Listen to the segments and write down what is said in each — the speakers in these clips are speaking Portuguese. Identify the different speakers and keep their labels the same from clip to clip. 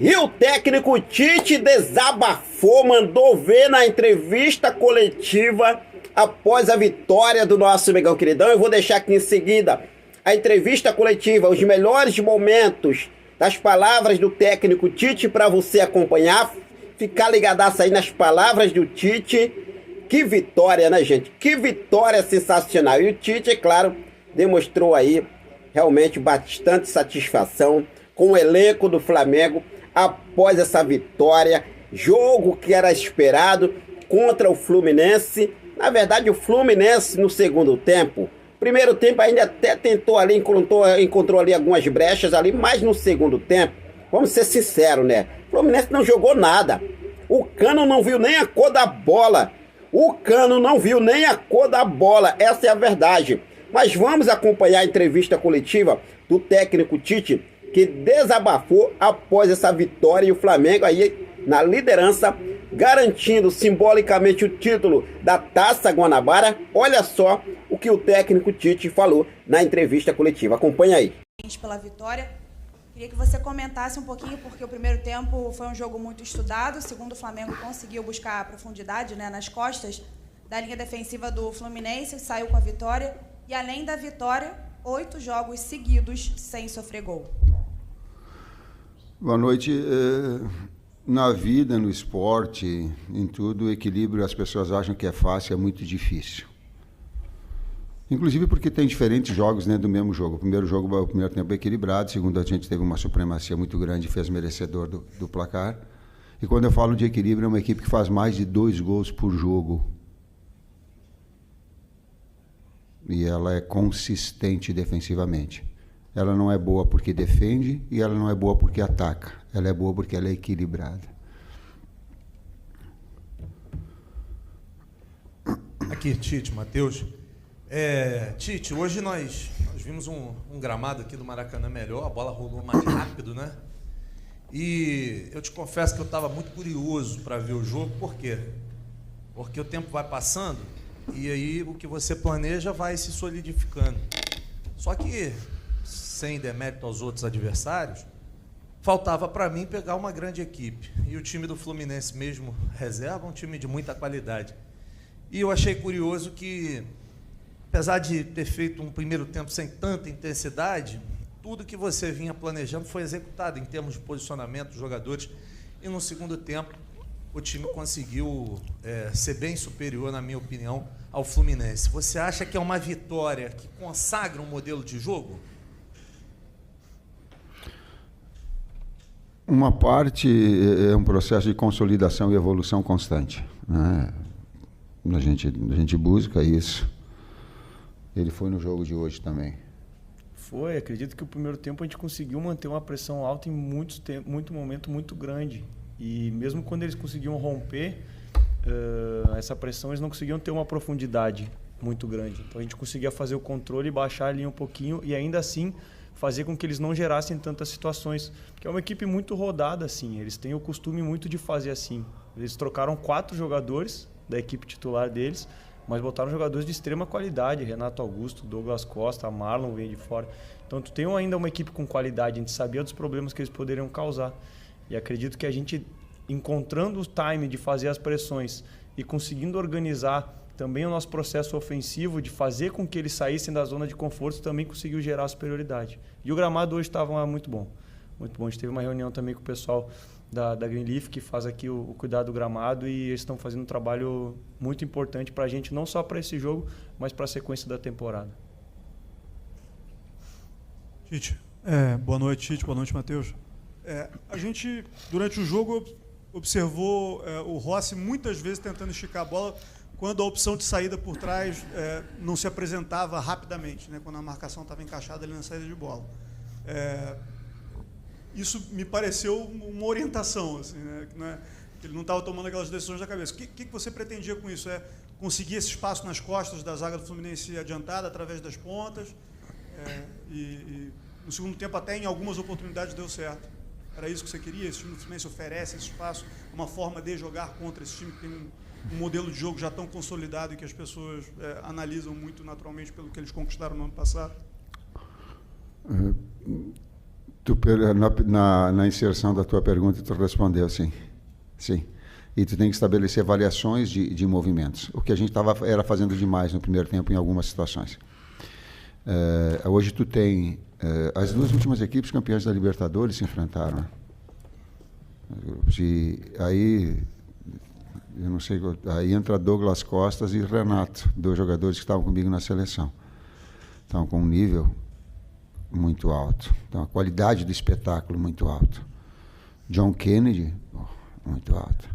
Speaker 1: E o técnico Tite desabafou, mandou ver na entrevista coletiva após a vitória do nosso Mengão Queridão. Eu vou deixar aqui em seguida a entrevista coletiva, os melhores momentos das palavras do técnico Tite para você acompanhar, ficar ligadaço aí nas palavras do Tite. Que vitória, né, gente? Que vitória sensacional. E o Tite, é claro, demonstrou aí realmente bastante satisfação com o elenco do Flamengo após essa vitória, jogo que era esperado contra o Fluminense. Na verdade, o Fluminense no segundo tempo, primeiro tempo ainda até tentou ali, encontrou ali algumas brechas ali, mas no segundo tempo, vamos ser sinceros, né? O Fluminense não jogou nada. O Cano não viu nem a cor da bola. O Cano não viu nem a cor da bola, essa é a verdade. Mas vamos acompanhar a entrevista coletiva do técnico Tite, que desabafou após essa vitória e o Flamengo aí na liderança, garantindo simbolicamente o título da Taça Guanabara. Olha só o que o técnico Tite falou na entrevista coletiva. Acompanha aí.
Speaker 2: Pela vitória, queria que você comentasse um pouquinho, porque o primeiro tempo foi um jogo muito estudado, o segundo o Flamengo conseguiu buscar profundidade, né, nas costas da linha defensiva do Fluminense, saiu com a vitória, e além da vitória, 8 jogos seguidos sem sofrer gol.
Speaker 3: Boa noite. Na vida, no esporte, em tudo, o equilíbrio, as pessoas acham que é fácil, é muito difícil. Inclusive porque tem diferentes jogos dentro do mesmo jogo. O primeiro tempo é equilibrado, o segundo a gente teve uma supremacia muito grande e fez merecedor do placar. E quando eu falo de equilíbrio, é uma equipe que faz mais de 2 gols por jogo. E ela é consistente defensivamente. Ela não é boa porque defende e ela não é boa porque ataca. Ela é boa porque ela é equilibrada.
Speaker 4: Aqui, Tite, Matheus. Tite, hoje nós vimos um gramado aqui do Maracanã melhor, a bola rolou mais rápido, né? E eu te confesso que eu estava muito curioso para ver o jogo, por quê? Porque o tempo vai passando e aí o que você planeja vai se solidificando. Só que, sem demérito aos outros adversários, faltava para mim pegar uma grande equipe. E o time do Fluminense mesmo reserva, um time de muita qualidade. E eu achei curioso que, apesar de ter feito um primeiro tempo sem tanta intensidade, tudo que você vinha planejando foi executado em termos de posicionamento dos jogadores. E no segundo tempo, o time conseguiu ser bem superior, na minha opinião, ao Fluminense. Você acha que é uma vitória que consagra um modelo de jogo?
Speaker 3: Uma parte é um processo de consolidação e evolução constante, né? A gente busca isso. Ele foi no jogo de hoje também.
Speaker 5: Foi, acredito que o primeiro tempo a gente conseguiu manter uma pressão alta em muito momento muito grande. E mesmo quando eles conseguiam romper essa pressão, eles não conseguiam ter uma profundidade muito grande. Então a gente conseguia fazer o controle, baixar a linha um pouquinho e ainda assim fazer com que eles não gerassem tantas situações. Porque é uma equipe muito rodada, assim. Eles têm o costume muito de fazer assim. Eles trocaram 4 jogadores da equipe titular deles, mas botaram jogadores de extrema qualidade. Renato Augusto, Douglas Costa, Marlon vem de fora. Então tu tem ainda uma equipe com qualidade. A gente sabia dos problemas que eles poderiam causar. E acredito que a gente, encontrando o time de fazer as pressões e conseguindo organizar também o nosso processo ofensivo de fazer com que eles saíssem da zona de conforto, também conseguiu gerar superioridade. E o gramado hoje estava muito bom. Muito bom. A gente teve uma reunião também com o pessoal da Greenleaf, que faz aqui o cuidado do gramado, e eles estão fazendo um trabalho muito importante para a gente, não só para esse jogo, mas para a sequência da temporada.
Speaker 6: Tite, boa noite, Tite, boa noite, Matheus. A gente, durante o jogo, observou o Rossi muitas vezes tentando esticar a bola quando a opção de saída por trás não se apresentava rapidamente, né, quando a marcação estava encaixada ali na saída de bola. Isso me pareceu uma orientação, assim, né, que ele não estava tomando aquelas decisões da cabeça. O que você pretendia com isso? Conseguir esse espaço nas costas da zaga do Fluminense adiantada, através das pontas, e no segundo tempo até em algumas oportunidades deu certo. Era isso que você queria? Esse time do Fluminense oferece esse espaço, uma forma de jogar contra esse time que tem um modelo de jogo já tão consolidado e que as pessoas analisam muito naturalmente pelo que eles conquistaram no ano passado?
Speaker 3: Na inserção da tua pergunta, tu respondeu sim. Sim. E tu tem que estabelecer variações de movimentos. O que a gente era fazendo demais no primeiro tempo em algumas situações. Hoje tu tem... as duas últimas equipes campeãs da Libertadores se enfrentaram. Né? Aí... Eu não sei... Aí entra Douglas Costas e Renato, dois jogadores que estavam comigo na seleção. Então, com um nível muito alto. Então, a qualidade do espetáculo muito alto. John Kennedy, muito alto.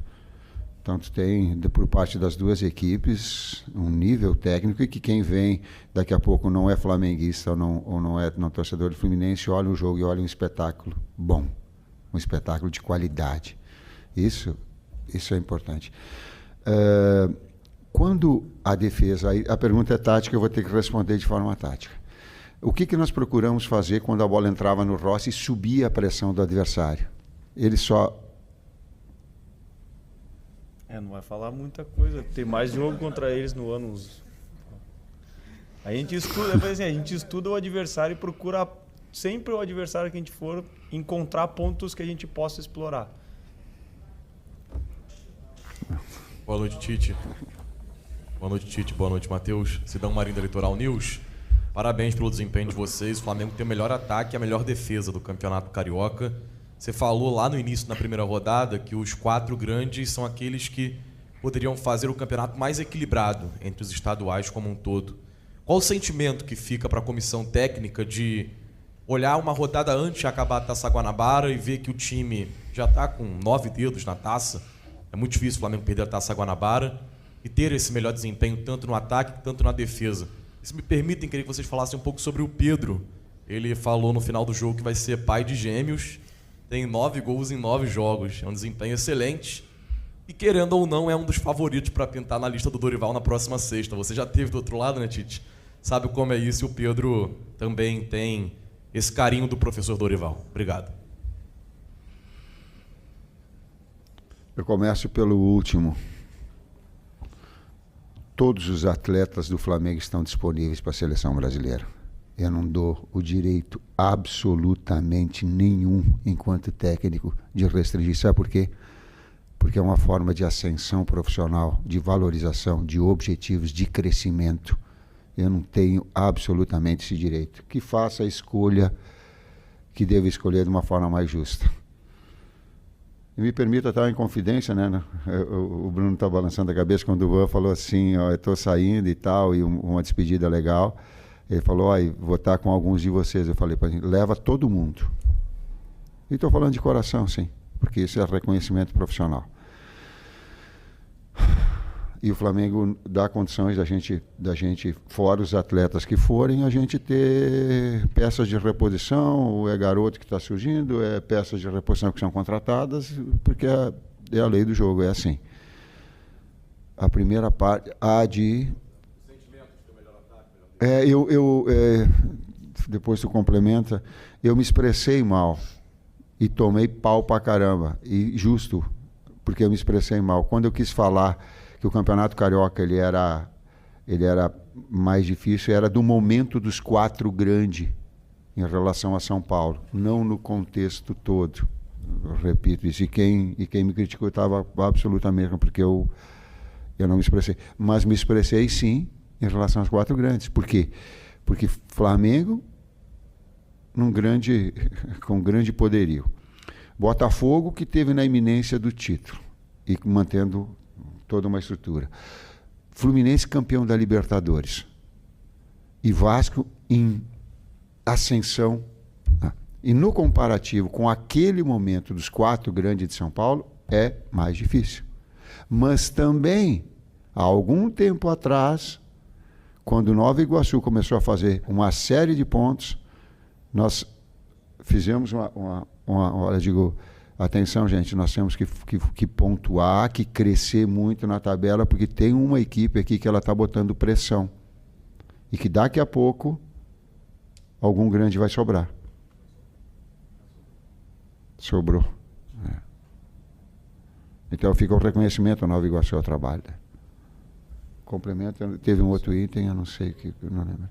Speaker 3: Então, tu tem, por parte das duas equipes, um nível técnico e que quem vem daqui a pouco não é flamenguista ou não é torcedor do Fluminense, olha o jogo e olha um espetáculo bom. Um espetáculo de qualidade. Isso é importante. Quando a defesa... A pergunta é tática, eu vou ter que responder de forma tática. O que nós procuramos fazer quando a bola entrava no Rossi e subia a pressão do adversário? Ele só...
Speaker 5: Não vai falar muita coisa. Tem mais jogo contra eles no ano. A gente estuda o adversário e procura sempre o adversário que a gente for encontrar pontos que a gente possa explorar.
Speaker 7: Boa noite, Tite. Boa noite, Tite. Boa noite, Matheus. Sidão Marinda Litoral News. Parabéns pelo desempenho de vocês. O Flamengo tem o melhor ataque e a melhor defesa do Campeonato Carioca. Você falou lá no início, na primeira rodada, que os 4 grandes são aqueles que poderiam fazer o campeonato mais equilibrado entre os estaduais como um todo. Qual o sentimento que fica para a comissão técnica de olhar uma rodada antes de acabar a Taça Guanabara e ver que o time já está com 9 dedos na taça? É muito difícil o Flamengo perder a Taça Guanabara e ter esse melhor desempenho tanto no ataque quanto na defesa. Se me permitem, queria que vocês falassem um pouco sobre o Pedro. Ele falou no final do jogo que vai ser pai de gêmeos, tem 9 gols em 9 jogos, é um desempenho excelente e, querendo ou não, é um dos favoritos para pintar na lista do Dorival na próxima sexta. Você já esteve do outro lado, né, Tite? Sabe como é isso, e o Pedro também tem esse carinho do professor Dorival. Obrigado.
Speaker 3: Eu começo pelo último. Todos os atletas do Flamengo estão disponíveis para a seleção brasileira. Eu não dou o direito absolutamente nenhum, enquanto técnico, de restringir. Sabe por quê? Porque é uma forma de ascensão profissional, de valorização, de objetivos, de crescimento. Eu não tenho absolutamente esse direito. Que faça a escolha que deva escolher de uma forma mais justa. E me permita estar em confidência, né? O Bruno está balançando a cabeça quando o Juan falou assim, ó, eu estou saindo e tal, e uma despedida legal. Ele falou, vou estar com alguns de vocês. Eu falei para ele, leva todo mundo. E estou falando de coração, sim, porque isso é reconhecimento profissional. E o Flamengo dá condições da gente, fora os atletas que forem, a gente ter peças de reposição, é garoto que está surgindo, é peças de reposição que são contratadas, porque é a lei do jogo, é assim. A primeira parte, depois tu complementa, eu me expressei mal e tomei pau pra caramba, e justo, porque eu me expressei mal. Quando eu quis falar que o Campeonato Carioca ele era mais difícil, era do momento dos 4 grandes em relação a São Paulo, não no contexto todo. Eu repito isso, e quem me criticou estava absolutamente, porque eu não me expressei. Mas me expressei sim em relação aos 4 grandes. Por quê? Porque Flamengo com grande poderio. Botafogo, que teve na iminência do título e mantendo toda uma estrutura. Fluminense, campeão da Libertadores. E Vasco em ascensão. E no comparativo com aquele momento dos 4 grandes de São Paulo, é mais difícil. Mas também, há algum tempo atrás, quando Nova Iguaçu começou a fazer uma série de pontos, nós fizemos olha, digo, atenção, gente, nós temos que pontuar, que crescer muito na tabela, porque tem uma equipe aqui que ela está botando pressão. E que daqui a pouco, algum grande vai sobrar. Sobrou. Então fica o reconhecimento ao Nova Iguaçu ao trabalho. Complemento, teve um outro item, eu não sei, eu não lembro.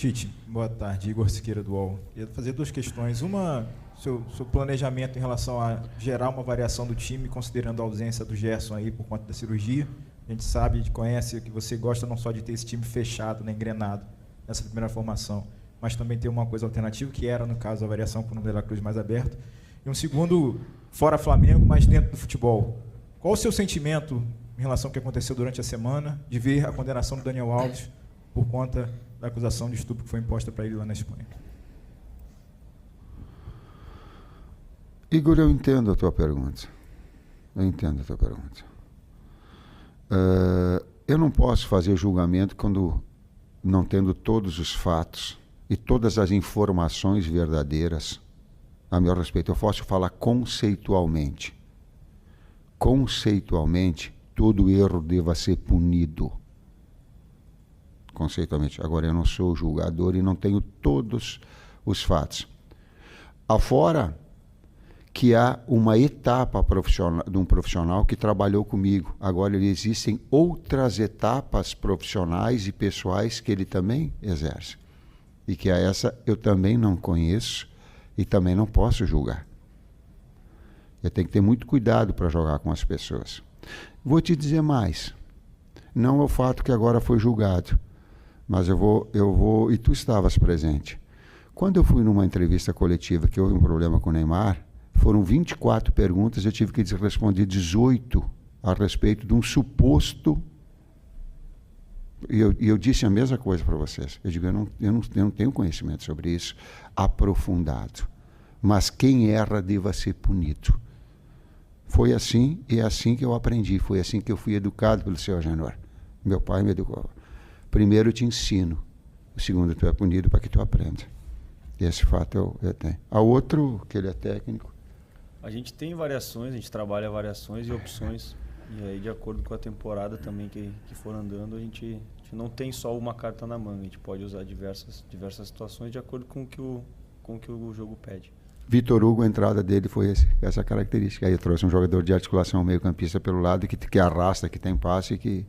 Speaker 8: Tite, boa tarde. Igor Siqueira do UOL. Queria fazer 2 questões. Uma, seu planejamento em relação a gerar uma variação do time, considerando a ausência do Gerson aí por conta da cirurgia. A gente sabe, a gente conhece que você gosta não só de ter esse time fechado, né, engrenado nessa primeira formação, mas também ter uma coisa alternativa, que era, no caso, a variação com o De La Cruz mais aberto. E um segundo, fora Flamengo, mas dentro do futebol. Qual o seu sentimento em relação ao que aconteceu durante a semana, de ver a condenação do Daniel Alves por conta da acusação de estupro que foi imposta para ele lá na Espanha?
Speaker 3: Igor, eu entendo a tua pergunta. Eu não posso fazer julgamento quando não tendo todos os fatos e todas as informações verdadeiras a meu respeito. Eu posso falar conceitualmente. Conceitualmente, todo erro deva ser punido. Conceitualmente. Agora, eu não sou julgador e não tenho todos os fatos. Afora que há uma etapa profissional, de um profissional que trabalhou comigo. Agora, existem outras etapas profissionais e pessoais que ele também exerce. E que a essa eu também não conheço e também não posso julgar. Eu tenho que ter muito cuidado para jogar com as pessoas. Vou te dizer mais. Não é o fato que agora foi julgado, mas eu vou, e tu estavas presente. Quando eu fui numa entrevista coletiva que houve um problema com o Neymar, foram 24 perguntas, eu tive que responder 18 a respeito de um suposto. E eu disse a mesma coisa para vocês. Eu digo, eu não tenho conhecimento sobre isso aprofundado. Mas quem erra deva ser punido. Foi assim, e é assim que eu aprendi. Foi assim que eu fui educado pelo seu Agenor. Meu pai me educou. Primeiro eu te ensino. O segundo, tu é punido para que tu aprenda. Esse fato eu tenho. A outro, que ele é técnico.
Speaker 5: A gente tem variações, a gente trabalha variações e opções. E aí, de acordo com a temporada também que for andando, a gente não tem só uma carta na manga. A gente pode usar diversas situações de acordo com o que o jogo pede.
Speaker 3: Vitor Hugo, a entrada dele foi essa característica. Aí eu trouxe um jogador de articulação meio-campista pelo lado, que arrasta, que tem passe e que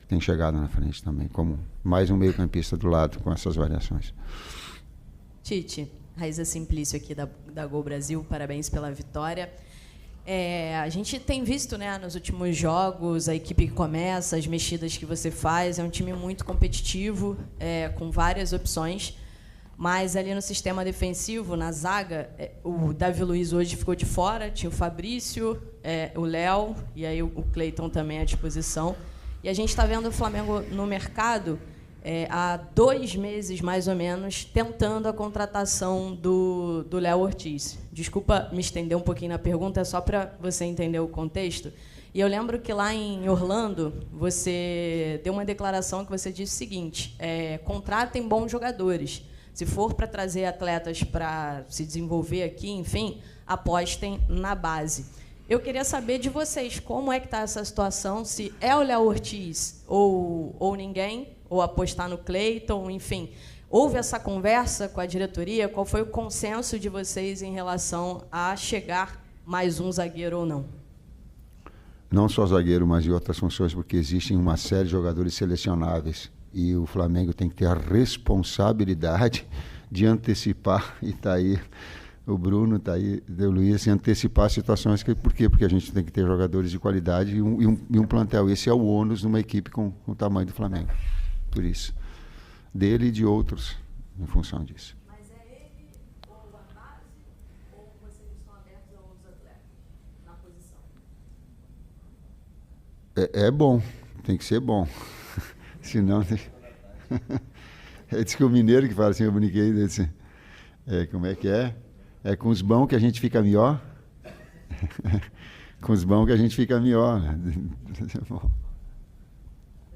Speaker 3: tem chegada na frente também, como mais um meio-campista do lado, com essas variações.
Speaker 9: Tite, Raíza Simplício aqui da Gol Brasil, parabéns pela vitória. A gente tem visto, né, nos últimos jogos, a equipe que começa, as mexidas que você faz, é um time muito competitivo, com várias opções, mas ali no sistema defensivo, na zaga, o Davi Luiz hoje ficou de fora, tinha o Fabrício, o Léo, e aí o Cleiton também à disposição. E a gente está vendo o Flamengo no mercado há 2 meses, mais ou menos, tentando a contratação do Léo Ortiz. Desculpa me estender um pouquinho na pergunta, é só para você entender o contexto. E eu lembro que lá em Orlando, você deu uma declaração que você disse o seguinte, contratem bons jogadores. Se for para trazer atletas para se desenvolver aqui, enfim, apostem na base. Eu queria saber de vocês, como é que está essa situação, se é o Léo Ortiz ou ninguém, ou apostar no Cleiton, enfim. Houve essa conversa com a diretoria? Qual foi o consenso de vocês em relação a chegar mais um zagueiro ou não?
Speaker 3: Não só zagueiro, mas em outras funções, porque existem uma série de jogadores selecionáveis. E o Flamengo tem que ter a responsabilidade de antecipar, e está aí o Bruno, está aí o Luiz, antecipar situações. Por quê? Porque a gente tem que ter jogadores de qualidade e um plantel. Esse é o ônus de uma equipe com o tamanho do Flamengo. Por isso. Dele e de outros, em função disso.
Speaker 9: Mas é ele ou a base, ou vocês estão abertos a outros atletas na posição?
Speaker 3: É bom, tem que ser bom. Senão... Diz que o mineiro que fala assim, eu brinquei, disse, como é que é? É com os bons que a gente fica melhor. Com os bons que a gente fica melhor.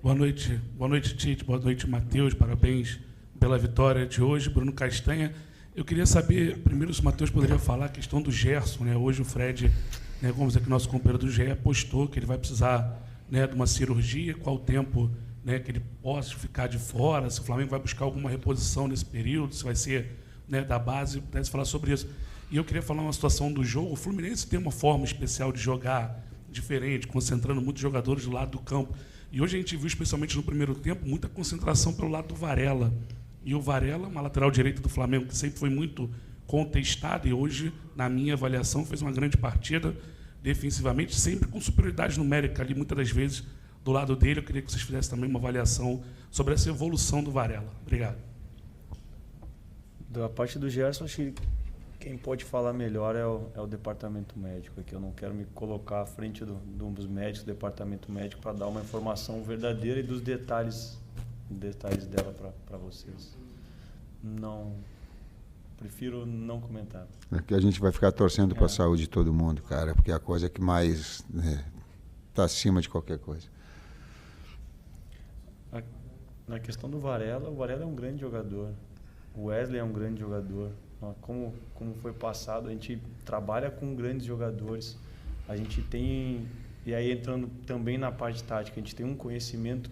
Speaker 10: Boa noite, Tite. Boa noite, Matheus. Parabéns pela vitória de hoje. Bruno Castanha. Eu queria saber, primeiro, se o Matheus poderia falar a questão do Gerson, né? Hoje o Fred, né, vamos dizer que o nosso companheiro do GE apostou que ele vai precisar, né, de uma cirurgia, qual o tempo, né, que ele possa ficar de fora, se o Flamengo vai buscar alguma reposição nesse período, se vai ser, né, da base, pudesse falar sobre isso. E eu queria falar uma situação do jogo. O Fluminense tem uma forma especial de jogar diferente, concentrando muitos jogadores do lado do campo. E hoje a gente viu, especialmente no primeiro tempo, muita concentração pelo lado do Varela. E o Varela, uma lateral direita do Flamengo, que sempre foi muito contestado, e hoje, na minha avaliação, fez uma grande partida defensivamente, sempre com superioridade numérica ali, muitas das vezes, do lado dele. Eu queria que vocês fizessem também uma avaliação sobre essa evolução do Varela. Obrigado.
Speaker 5: Da parte do Gerson, acho que quem pode falar melhor é o departamento médico aqui. Eu não quero me colocar à frente dos médicos, do departamento médico, para dar uma informação verdadeira e dos detalhes dela para vocês. Não, prefiro não comentar.
Speaker 3: Aqui a gente vai ficar torcendo para a saúde de todo mundo, cara, porque é a coisa que mais está acima de qualquer coisa.
Speaker 5: Na questão do Varela, o Varela é um grande jogador. O Wesley é um grande jogador. Como foi passado, a gente trabalha com grandes jogadores. A gente tem, e aí entrando também na parte tática, a gente tem um conhecimento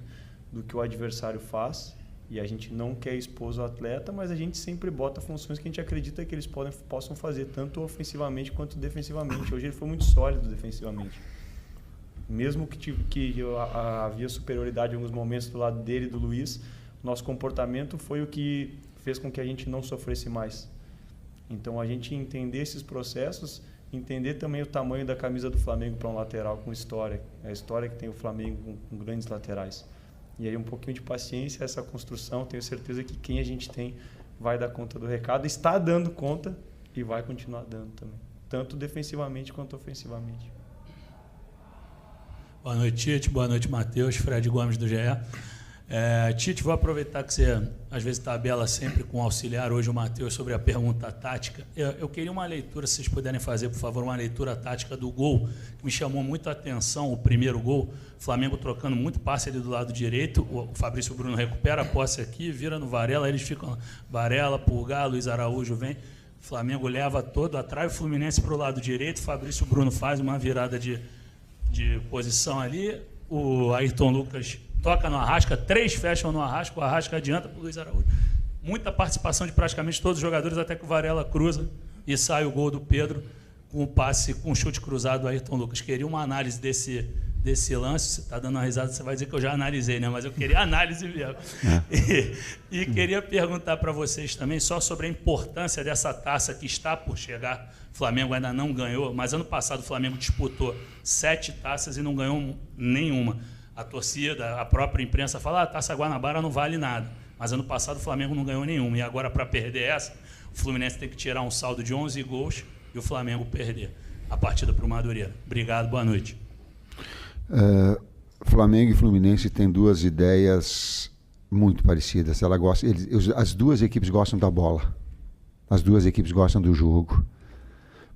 Speaker 5: do que o adversário faz e a gente não quer expor o atleta, mas a gente sempre bota funções que a gente acredita que eles possam fazer, tanto ofensivamente quanto defensivamente. Hoje ele foi muito sólido defensivamente. Mesmo que havia superioridade em alguns momentos do lado dele e do Luiz, nosso comportamento foi o que fez com que a gente não sofresse mais. Então, a gente entender esses processos, entender também o tamanho da camisa do Flamengo para um lateral com história, a história que tem o Flamengo com grandes laterais. E aí um pouquinho de paciência, essa construção, tenho certeza que quem a gente tem vai dar conta do recado, está dando conta e vai continuar dando também, tanto defensivamente quanto ofensivamente.
Speaker 11: Boa noite, Tite. Boa noite, Matheus. Fred Gomes, do GE. Tite, vou aproveitar que você, às vezes, tabela sempre com o auxiliar, hoje o Matheus, sobre a pergunta tática. Eu queria uma leitura, se vocês puderem fazer, por favor, uma leitura tática do gol, que me chamou muito a atenção, o primeiro gol, o Flamengo trocando muito passe ali do lado direito, o Fabrício Bruno recupera a posse aqui, vira no Varela, eles ficam, Varela, Pulgar, Luiz Araújo vem, o Flamengo leva todo, atrai o Fluminense para o lado direito, o Fabrício Bruno faz uma virada de posição ali, o Ayrton Lucas toca no Arrasca, 3 fecham no Arrasca, o Arrasca adianta para o Luiz Araújo. Muita participação de praticamente todos os jogadores, até que o Varela cruza e sai o gol do Pedro com o passe, com o chute cruzado do Ayrton Lucas. Queria uma análise desse lance. Você está dando uma risada, você vai dizer que eu já analisei, né? Mas eu queria análise mesmo. E queria perguntar para vocês também só sobre a importância dessa taça que está por chegar. O Flamengo ainda não ganhou, mas ano passado o Flamengo disputou 7 taças e não ganhou nenhuma. A torcida, a própria imprensa fala, a Taça Guanabara não vale nada. Mas ano passado o Flamengo não ganhou nenhuma. E agora, para perder essa, o Fluminense tem que tirar um saldo de 11 gols e o Flamengo perder a partida para o Madureira. Obrigado, boa noite.
Speaker 3: Flamengo e Fluminense têm 2 ideias muito parecidas. As 2 equipes gostam da bola. As 2 equipes gostam do jogo.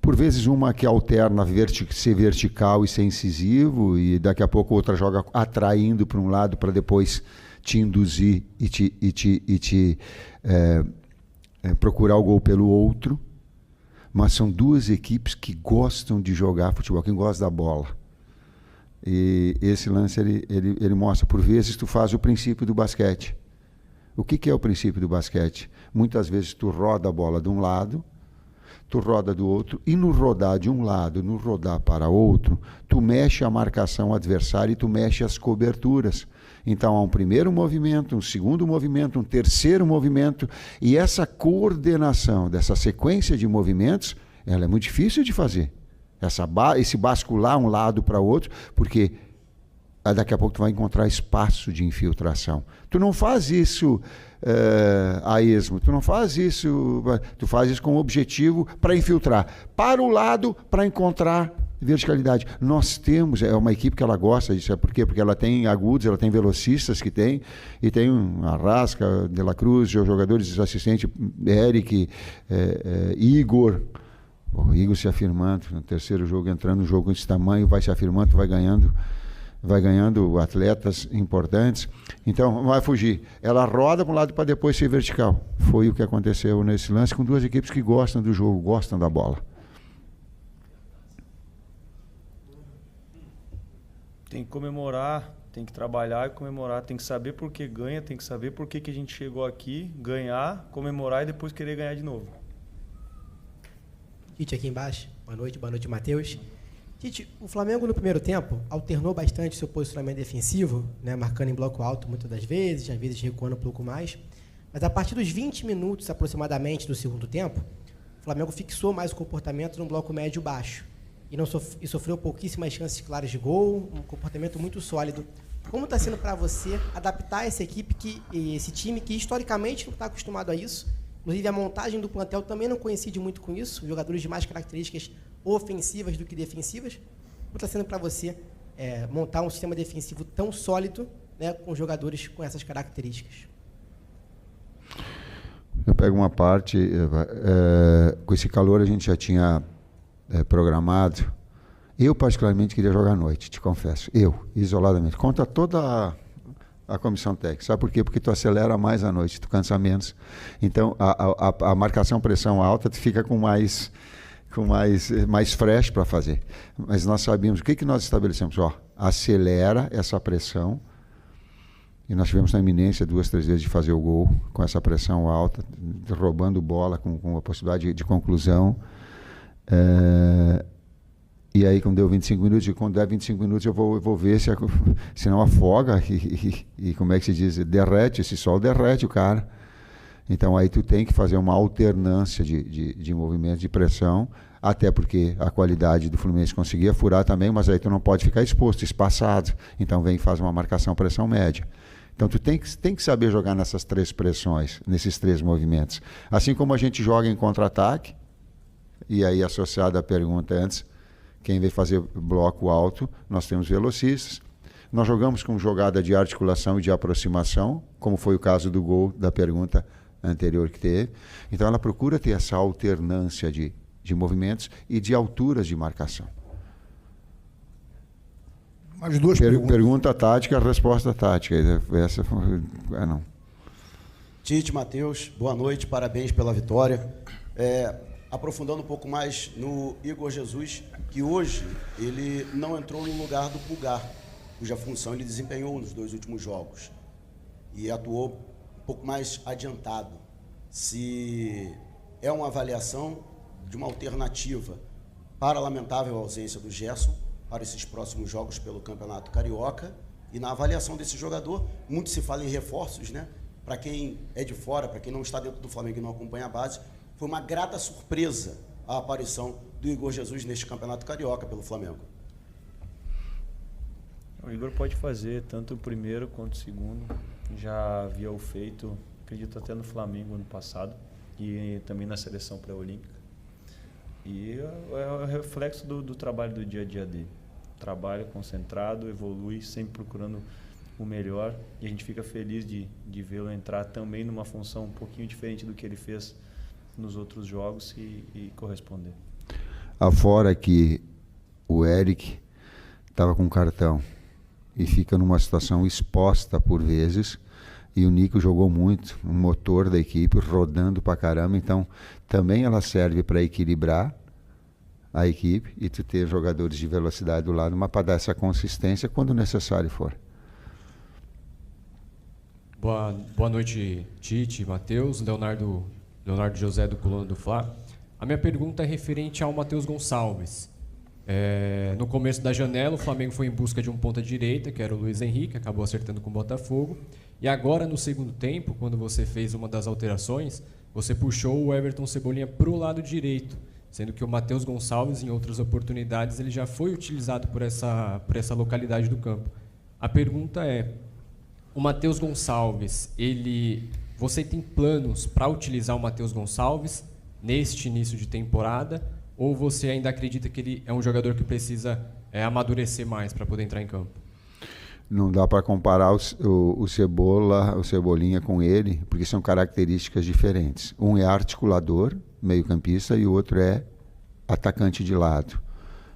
Speaker 3: Por vezes uma que alterna ser vertical e ser incisivo, e daqui a pouco outra joga atraindo para um lado para depois te induzir e te procurar o gol pelo outro. Mas são 2 equipes que gostam de jogar futebol, quem gosta da bola. E esse lance ele mostra, por vezes tu faz o princípio do basquete. O que é o princípio do basquete? Muitas vezes tu roda a bola de um lado, tu roda do outro, e no rodar de um lado, no rodar para outro, tu mexe a marcação adversária e tu mexe as coberturas. Então há um primeiro movimento, um segundo movimento, um terceiro movimento, e essa coordenação dessa sequência de movimentos, ela é muito difícil de fazer. Esse bascular um lado para outro, porque daqui a pouco tu vai encontrar espaço de infiltração. Tu não faz isso a esmo, tu faz isso com objetivo para infiltrar. Para o lado, para encontrar verticalidade. Nós temos, é uma equipe que ela gosta disso, por quê? Porque ela tem agudos, ela tem velocistas que tem, e tem Arrasca, De La Cruz, jogadores assistentes, Eric, Igor. O Igor se afirmando, no terceiro jogo, entrando no jogo desse tamanho, vai se afirmando, vai ganhando atletas importantes. Então, não vai fugir. Ela roda para um lado para depois ser vertical. Foi o que aconteceu nesse lance com 2 equipes que gostam do jogo, gostam da bola.
Speaker 5: Tem que comemorar, tem que trabalhar e comemorar, tem que saber por que ganha, tem que saber por que a gente chegou aqui, ganhar, comemorar e depois querer ganhar de novo.
Speaker 12: Tite aqui embaixo. Boa noite, Matheus. Tite, o Flamengo no primeiro tempo alternou bastante seu posicionamento defensivo, né, marcando em bloco alto muitas das vezes, às vezes recuando um pouco mais. Mas a partir dos 20 minutos aproximadamente do segundo tempo, o Flamengo fixou mais o comportamento num bloco médio-baixo e sofreu pouquíssimas chances claras de gol, um comportamento muito sólido. Como está sendo para você adaptar essa equipe, esse time que historicamente não está acostumado a isso? Inclusive a montagem do plantel também não coincide muito com isso, jogadores de mais características ofensivas do que defensivas. Como está sendo para você montar um sistema defensivo tão sólido, né, com jogadores com essas características?
Speaker 3: Eu pego uma parte, com esse calor a gente já tinha programado. Eu particularmente queria jogar à noite, te confesso. Eu, isoladamente. Contra toda a comissão técnica. Sabe por quê? Porque tu acelera mais à noite, tu cansa menos. Então, a marcação pressão alta, tu fica com mais fresh para fazer. Mas nós sabíamos, o que nós estabelecemos? Acelera essa pressão, e nós tivemos na iminência 2, 3 vezes de fazer o gol, com essa pressão alta, roubando bola, com a possibilidade de conclusão. E aí, quando deu 25 minutos, quando der 25 minutos, eu vou ver se não afoga e como é que se diz? Derrete, esse sol derrete o cara. Então, aí tu tem que fazer uma alternância de movimento, de pressão, até porque a qualidade do Fluminense conseguia furar também, mas aí tu não pode ficar exposto, espaçado. Então, vem e faz uma marcação pressão média. Então, tu tem que saber jogar nessas 3 pressões, nesses 3 movimentos. Assim como a gente joga em contra-ataque, e aí associado à pergunta antes, quem vem fazer bloco alto, nós temos velocistas. Nós jogamos com jogada de articulação e de aproximação, como foi o caso do gol da pergunta anterior que teve. Então, ela procura ter essa alternância de movimentos e de alturas de marcação.
Speaker 13: Mais 2 perguntas.
Speaker 3: Pergunta tática, resposta tática. Essa não.
Speaker 14: Tite, Matheus, boa noite, parabéns pela vitória. Aprofundando um pouco mais no Igor Jesus, que hoje ele não entrou no lugar do Pulgar, cuja função ele desempenhou nos 2 últimos jogos e atuou um pouco mais adiantado. Se é uma avaliação de uma alternativa para a lamentável ausência do Gerson para esses próximos jogos pelo Campeonato Carioca, e na avaliação desse jogador, muito se fala em reforços, né? Para quem é de fora, para quem não está dentro do Flamengo e não acompanha a base, foi uma grata surpresa a aparição do Igor Jesus neste Campeonato Carioca pelo Flamengo.
Speaker 5: O Igor pode fazer tanto o primeiro quanto o segundo. Já havia o feito, acredito até no Flamengo ano passado e também na seleção pré-olímpica. E é o reflexo do trabalho do dia a dia dele. Trabalha concentrado, evolui, sempre procurando o melhor, e a gente fica feliz de vê-lo entrar também numa função um pouquinho diferente do que ele fez nos outros jogos e corresponder.
Speaker 3: Afora que o Eric estava com cartão e fica numa situação exposta por vezes, e o Nico jogou muito, um motor da equipe, rodando pra caramba, então também ela serve para equilibrar a equipe e tu ter jogadores de velocidade do lado, mas para dar essa consistência quando necessário for.
Speaker 15: Boa noite, Tite, Matheus, Leonardo José do Coluna do Fla. A minha pergunta é referente ao Matheus Gonçalves. No começo da janela, o Flamengo foi em busca de um ponta-direita, que era o Luiz Henrique, acabou acertando com o Botafogo. E agora, no segundo tempo, quando você fez uma das alterações, você puxou o Everton Cebolinha para o lado direito, sendo que o Matheus Gonçalves, em outras oportunidades, ele já foi utilizado por essa localidade do campo. A pergunta é, o Matheus Gonçalves, você tem planos para utilizar o Matheus Gonçalves neste início de temporada, ou você ainda acredita que ele é um jogador que precisa amadurecer mais para poder entrar em campo?
Speaker 3: Não dá para comparar o Cebolinha com ele, porque são características diferentes. Um é articulador, meio-campista, e o outro é atacante de lado.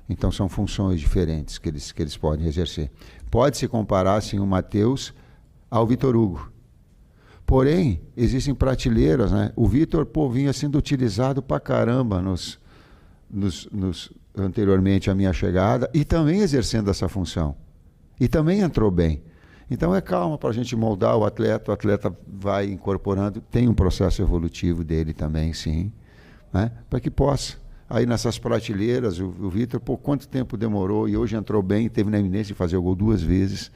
Speaker 3: Então são funções diferentes que eles podem exercer. Pode-se comparar, sim, o Matheus ao Vitor Hugo. Porém, existem prateleiras, né? O Vitor, vinha sendo utilizado pra caramba anteriormente à minha chegada, e também exercendo essa função. E também entrou bem. Então é calma para a gente moldar o atleta vai incorporando, tem um processo evolutivo dele também, sim, né? Para que possa aí nessas prateleiras, o Vitor, pô, quanto tempo demorou, e hoje entrou bem, teve na iminência de fazer o gol 2 vezes.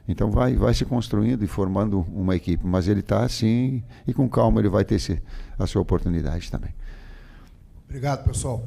Speaker 3: Então vai se construindo e formando uma equipe, mas ele está assim, e com calma ele vai ter a sua oportunidade também.
Speaker 13: Obrigado, pessoal.